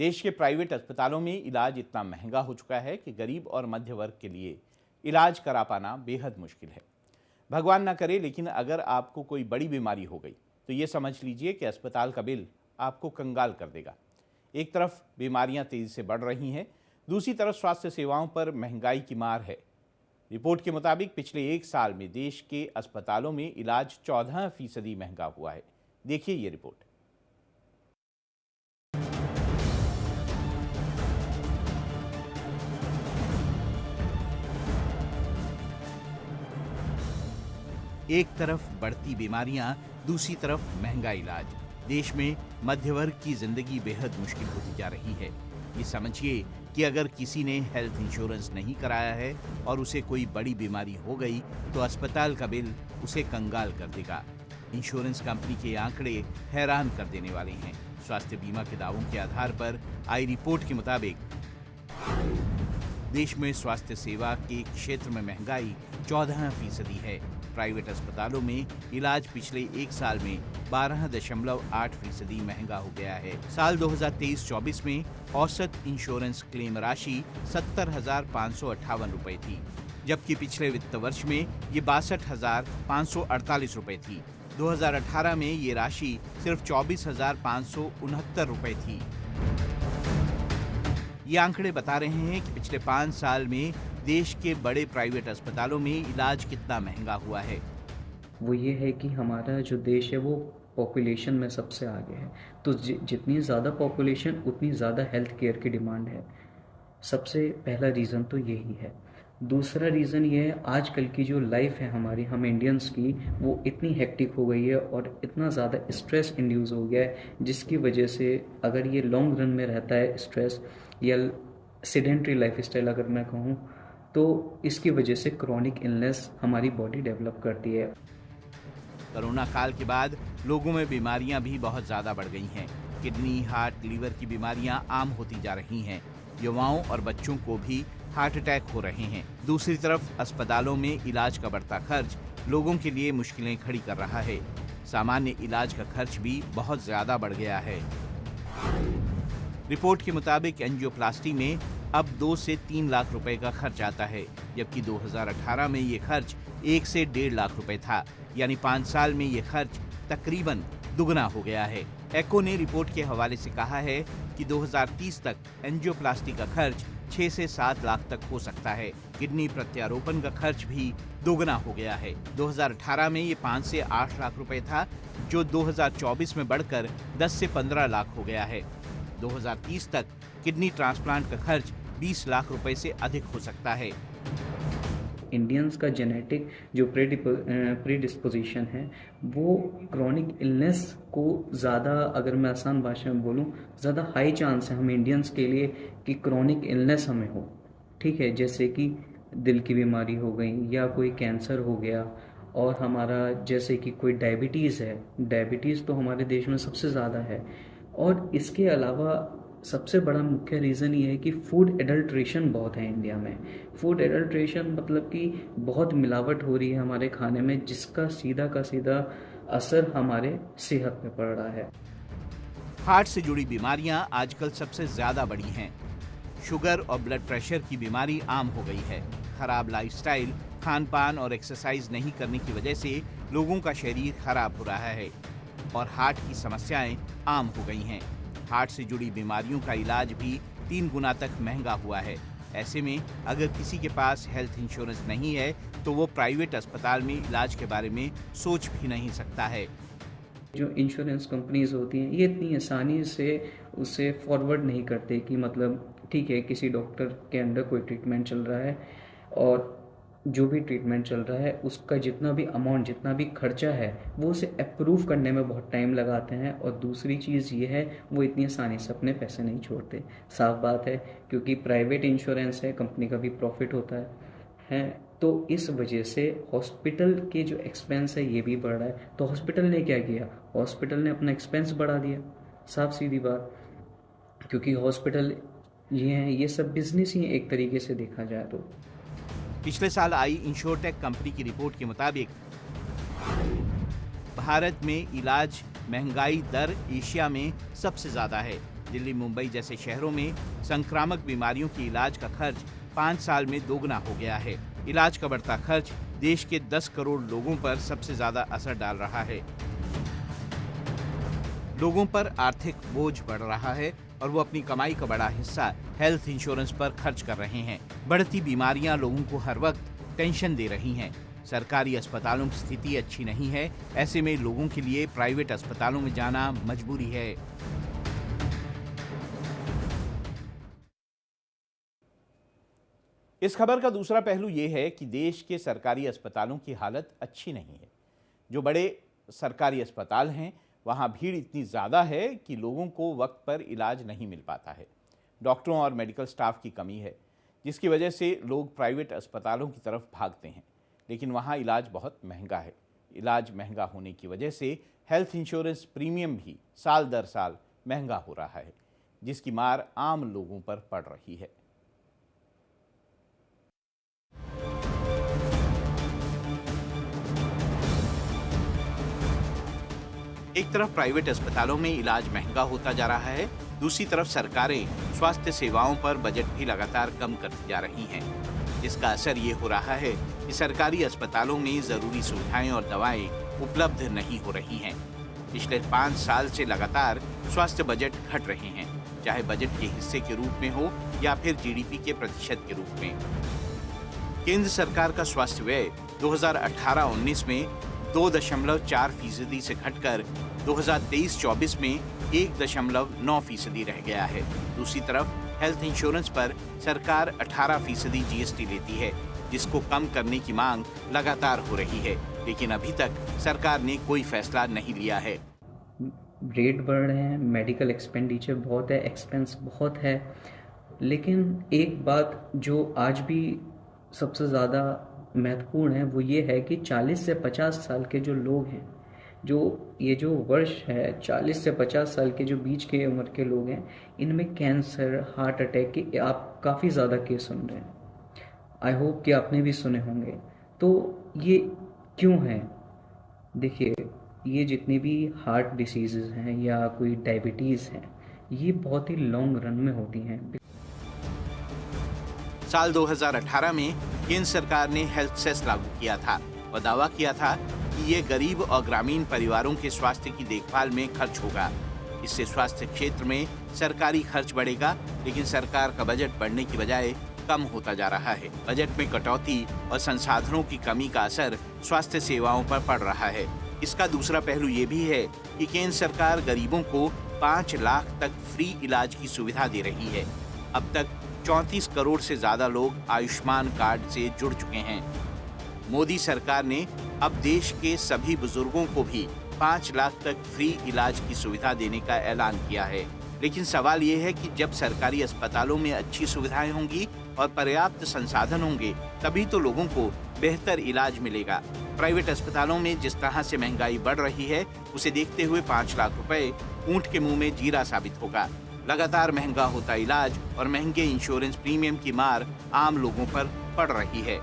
देश के प्राइवेट अस्पतालों में इलाज इतना महंगा हो चुका है कि गरीब और मध्य वर्ग के लिए इलाज करा पाना बेहद मुश्किल है। भगवान ना करे, लेकिन अगर आपको कोई बड़ी बीमारी हो गई तो ये समझ लीजिए कि अस्पताल का बिल आपको कंगाल कर देगा। एक तरफ बीमारियां तेजी से बढ़ रही हैं, दूसरी तरफ स्वास्थ्य सेवाओं पर महंगाई की मार है। रिपोर्ट के मुताबिक पिछले एक साल में देश के अस्पतालों में इलाज 14% महंगा हुआ है। देखिए ये रिपोर्ट। एक तरफ बढ़ती बीमारियां, दूसरी तरफ महंगा इलाज। देश में मध्य वर्ग की जिंदगी बेहद मुश्किल होती जा रही है। ये समझिए कि अगर किसी ने हेल्थ इंश्योरेंस नहीं कराया है और उसे कोई बड़ी बीमारी हो गई तो अस्पताल का बिल उसे कंगाल कर देगा। इंश्योरेंस कंपनी के आंकड़े हैरान कर देने वाले हैं। स्वास्थ्य बीमा के दावों के आधार पर आई रिपोर्ट के मुताबिक देश में स्वास्थ्य सेवा के क्षेत्र में महंगाई 14% है। प्राइवेट अस्पतालों में इलाज पिछले एक साल में 12.8% महंगा हो गया है। साल 2023-24 में औसत इंश्योरेंस क्लेम राशि 70,558 रुपए थी, जबकि पिछले वित्त वर्ष में ये 62,548 रुपए थी। 2018 में ये राशि सिर्फ 24,569 रुपए थी। ये आंकड़े बता रहे हैं कि पिछले 5 साल में देश के बड़े प्राइवेट अस्पतालों में इलाज कितना महंगा हुआ है। वो ये है कि हमारा जो देश है वो पॉपुलेशन में सबसे आगे है, तो जितनी ज़्यादा पॉपुलेशन उतनी ज़्यादा हेल्थ केयर की डिमांड है। सबसे पहला रीज़न तो यही है। दूसरा रीज़न ये है, आजकल की जो लाइफ है हमारी, हम इंडियंस की, वो इतनी हेक्टिक हो गई है और इतना ज़्यादा स्ट्रेस इंड्यूस हो गया है, जिसकी वजह से अगर ये लॉन्ग रन में रहता है स्ट्रेस या सेडेंट्री लाइफस्टाइल अगर मैं कहूँ, तो इसकी वजह से क्रॉनिक इलनेस हमारी बॉडी डेवलप करती है। कोरोना काल के बाद लोगों में बीमारियां भी बहुत ज़्यादा बढ़ गई हैं। किडनी, हार्ट, लीवर की बीमारियां आम होती जा रही हैं। युवाओं और बच्चों को भी हार्ट अटैक हो रहे हैं। दूसरी तरफ अस्पतालों में इलाज का बढ़ता खर्च लोगों के लिए मुश्किलें खड़ी कर रहा है। सामान्य इलाज का खर्च भी बहुत ज़्यादा बढ़ गया है। रिपोर्ट के मुताबिक एंजियोप्लास्टी में अब 2 से 3 लाख रुपए का खर्च आता है, जबकि 2018 में ये खर्च 1 से 1.5 लाख रुपए था। यानी 5 साल में ये खर्च तकरीबन दुगना हो गया है। एको ने रिपोर्ट के हवाले से कहा है कि 2030 तक एंजियोप्लास्टी का खर्च 6 से 7 लाख तक हो सकता है। किडनी प्रत्यारोपण का खर्च भी दोगुना हो गया है। 2018 में ये 5 से 8 लाख रुपए था, जो 2024 में बढ़कर 10 से 15 लाख हो गया है। 2030 तक किडनी ट्रांसप्लांट का खर्च 20 लाख रुपए से अधिक हो सकता है। इंडियंस का जेनेटिक जो प्रीडिस्पोजिशन है वो क्रॉनिक इलनेस को ज़्यादा, अगर मैं आसान भाषा में बोलूँ, ज़्यादा हाई चांस है हम इंडियंस के लिए कि क्रॉनिक इलनेस हमें हो। ठीक है, जैसे कि दिल की बीमारी हो गई या कोई कैंसर हो गया, और हमारा जैसे कि कोई डायबिटीज़ है। डायबिटीज़ तो हमारे देश में सबसे ज़्यादा है। और इसके अलावा सबसे बड़ा मुख्य रीज़न ये है कि फूड एडल्ट्रेशन बहुत है इंडिया में। फूड एडल्ट्रेशन मतलब कि बहुत मिलावट हो रही है हमारे खाने में, जिसका सीधा का सीधा असर हमारे सेहत पे पड़ रहा है। हार्ट से जुड़ी बीमारियां आजकल सबसे ज़्यादा बढ़ी हैं। शुगर और ब्लड प्रेशर की बीमारी आम हो गई है। खराब लाइफस्टाइल, खान पान और एक्सरसाइज नहीं करने की वजह से लोगों का शरीर खराब हो रहा है और हार्ट की समस्याएं आम हो गई हैं। हार्ट से जुड़ी बीमारियों का इलाज भी 3 गुना तक महंगा हुआ है। ऐसे में अगर किसी के पास हेल्थ इंश्योरेंस नहीं है तो वो प्राइवेट अस्पताल में इलाज के बारे में सोच भी नहीं सकता है। जो इंश्योरेंस कंपनीज होती हैं ये इतनी आसानी से उसे फॉरवर्ड नहीं करते कि मतलब ठीक है, किसी डॉक्टर के अंडर कोई ट्रीटमेंट चल रहा है और जो भी ट्रीटमेंट चल रहा है उसका जितना भी अमाउंट, जितना भी खर्चा है, वो उसे अप्रूव करने में बहुत टाइम लगाते हैं। और दूसरी चीज़ ये है, वो इतनी आसानी से अपने पैसे नहीं छोड़ते। साफ बात है, क्योंकि प्राइवेट इंश्योरेंस है, कंपनी का भी प्रॉफिट होता है। तो इस वजह से हॉस्पिटल के जो एक्सपेंस है ये भी बढ़ रहा है। तो हॉस्पिटल ने क्या किया? हॉस्पिटल ने अपना एक्सपेंस बढ़ा दिया, साफ सीधी बात। क्योंकि हॉस्पिटल ये हैं, ये सब बिजनेस ही है एक तरीके से देखा जाए तो। पिछले साल आई इंश्योरटेक कंपनी की रिपोर्ट के मुताबिक भारत में इलाज महंगाई दर एशिया में सबसे ज्यादा है। दिल्ली, मुंबई जैसे शहरों में संक्रामक बीमारियों के इलाज का खर्च 5 साल में दोगुना हो गया है। इलाज का बढ़ता खर्च देश के 10 करोड़ लोगों पर सबसे ज्यादा असर डाल रहा है। लोगों पर आर्थिक बोझ बढ़ रहा है और वो अपनी कमाई का बड़ा हिस्सा हेल्थ इंश्योरेंस पर खर्च कर रहे हैं। बढ़ती बीमारियां लोगों को हर वक्त टेंशन दे रही हैं। सरकारी अस्पतालों की स्थिति अच्छी नहीं है। ऐसे में लोगों के लिए प्राइवेट अस्पतालों में जाना मजबूरी है। इस खबर का दूसरा पहलू ये है कि देश के सरकारी अस्पतालों की हालत अच्छी नहीं है। जो बड़े सरकारी अस्पताल हैं वहाँ भीड़ इतनी ज़्यादा है कि लोगों को वक्त पर इलाज नहीं मिल पाता है। डॉक्टरों और मेडिकल स्टाफ की कमी है, जिसकी वजह से लोग प्राइवेट अस्पतालों की तरफ भागते हैं। लेकिन वहाँ इलाज बहुत महंगा है। इलाज महंगा होने की वजह से हेल्थ इंश्योरेंस प्रीमियम भी साल दर साल महंगा हो रहा है, जिसकी मार आम लोगों पर पड़ रही है। एक तरफ प्राइवेट अस्पतालों में इलाज महंगा होता जा रहा है, दूसरी तरफ सरकारें स्वास्थ्य सेवाओं पर बजट भी लगातार कम करती जा रही हैं। इसका असर ये हो रहा है कि सरकारी अस्पतालों में जरूरी सुविधाएं और दवाएं उपलब्ध नहीं हो रही हैं। पिछले 5 साल से लगातार स्वास्थ्य बजट घट रहे हैं, चाहे बजट के हिस्से के रूप में हो या फिर जीडीपी के प्रतिशत के रूप में। केंद्र सरकार का स्वास्थ्य व्यय 2018-19 में 2.4% से घटकर 2023-24 में 1.9% रह गया है। दूसरी तरफ हेल्थ इंश्योरेंस पर सरकार 18% जीएसटी लेती है, जिसको कम करने की मांग लगातार हो रही है, लेकिन अभी तक सरकार ने कोई फैसला नहीं लिया है। रेट बढ़ रहे हैं, मेडिकल एक्सपेंडिचर बहुत है, एक्सपेंस बहुत है, लेकिन एक बात जो आज भी सबसे ज़्यादा महत्वपूर्ण है वो ये है कि 40 से 50 साल के जो लोग हैं, जो वर्ष है 40 से 50 साल के जो बीच के उम्र के लोग हैं, इनमें कैंसर, हार्ट अटैक के आप काफ़ी ज़्यादा केस सुन रहे हैं। आई होप कि आपने भी सुने होंगे। तो ये क्यों है? देखिए, ये जितने भी हार्ट डिसीज़ हैं या कोई डायबिटीज़ हैं, ये बहुत ही लॉन्ग रन में होती हैं। साल 2018 में केंद्र सरकार ने हेल्थ सेस लागू किया था और दावा किया था कि ये गरीब और ग्रामीण परिवारों के स्वास्थ्य की देखभाल में खर्च होगा। इससे स्वास्थ्य क्षेत्र में सरकारी खर्च बढ़ेगा, लेकिन सरकार का बजट बढ़ने की बजाय कम होता जा रहा है। बजट में कटौती और संसाधनों की कमी का असर स्वास्थ्य सेवाओं पर पड़ रहा है। इसका दूसरा पहलू ये भी है कि केंद्र सरकार गरीबों को 5 लाख तक फ्री इलाज की सुविधा दे रही है। अब तक 34 करोड़ से ज्यादा लोग आयुष्मान कार्ड से जुड़ चुके हैं। मोदी सरकार ने अब देश के सभी बुजुर्गों को भी 5 लाख तक फ्री इलाज की सुविधा देने का ऐलान किया है। लेकिन सवाल ये है कि जब सरकारी अस्पतालों में अच्छी सुविधाएं होंगी और पर्याप्त संसाधन होंगे, तभी तो लोगों को बेहतर इलाज मिलेगा। प्राइवेट अस्पतालों में जिस तरह से महंगाई बढ़ रही है, उसे देखते हुए 5 लाख रुपए ऊंट के मुंह में जीरा साबित होगा। लगातार महंगा होता इलाज और महंगे इंश्योरेंस प्रीमियम की मार आम लोगों पर पड़ रही है।